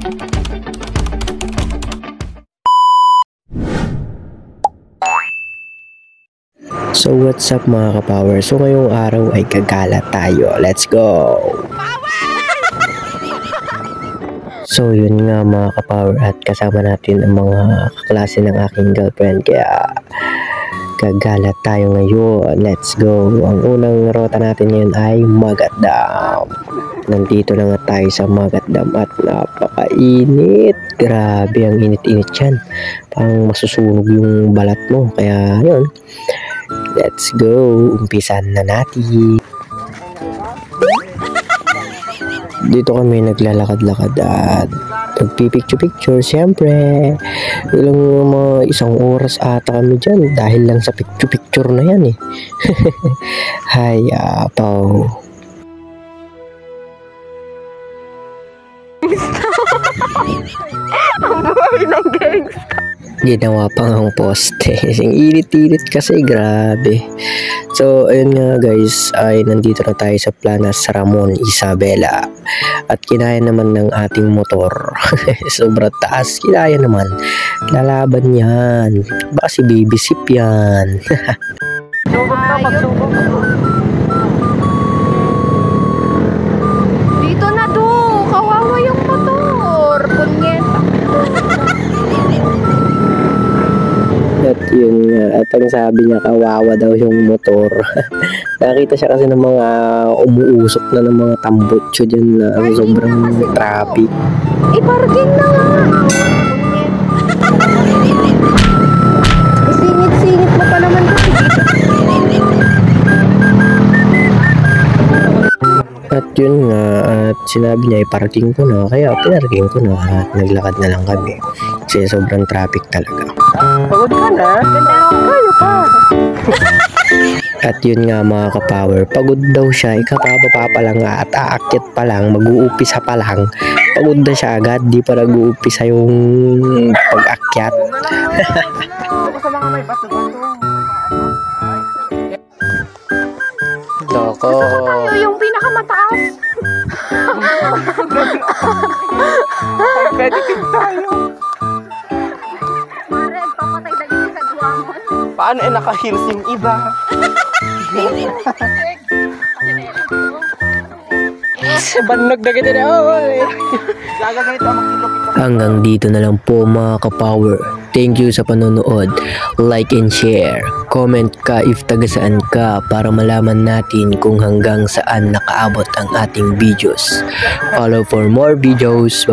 So what's up mga ka-power? So ngayong araw ay gagala tayo. Let's go! So yun nga mga ka-power, at kasama natin ang mga kaklase ng aking girlfriend, kaya gagala tayo ngayon. Let's go! Ang unang rota natin ngayon ay Magat Dam. Nandito na nga tayo sa Magat Dam at napakainit. Grabe, ang init-init yan. Parang masusunog yung balat mo. Kaya yun, let's go! Umpisan na natin. Dito kami naglalakad-lakad at nagpipicture-picture. Siyempre, ilang mga isang oras ata kami dyan dahil lang sa picture-picture na yan eh. Hay, apaw. Ang buhay ng gangsta. Ginawa pang ang poste. Ang irit-irit kasi, grabe. So, ayun nga guys, ay nandito na tayo sa Planas Ramon Isabela. At kinaya naman ng ating motor. Sobrang taas, kinaya naman. Lalaban yan. Baka si Baby Sip yan. Sugod ka, magsugod ka. Dito na do, kawawa yung motor. Punyeta. At yun nga, at ang sabi niya, kawawa daw yung motor. Nakita siya kasi ng mga umuusok na ng mga tambutso dyan na sobrang traffic. Parking na nga. Isingit-singit mo pa naman kasi dito. At yun nga, at sinabi niya iparking ko na, kaya pinarking ko na at naglakad na lang kami. Kasi sobrang traffic talaga. Pagod ka na? Ganda kayo pa. At yun nga mga ka-power, pagod daw siya, ikapababa pa lang nga at aakyat pa lang, mag-uumpisa pa lang. Pagod na siya agad, di pa nag-uumpisa yung pag-akyat. Sa mga may bato-bato. Loko. Tayo yung pinakamataas. Competitive tayo. Mare, papatay na yung sa duwamon. Paano naka-heels yung iba? Banog na kita na. Gagaganito ang makilok. Hanggang dito na lang po mga ka-power. Thank you sa panonood. Like and share. Comment ka if taga saan ka para malaman natin kung hanggang saan nakaabot ang ating videos. Follow for more videos.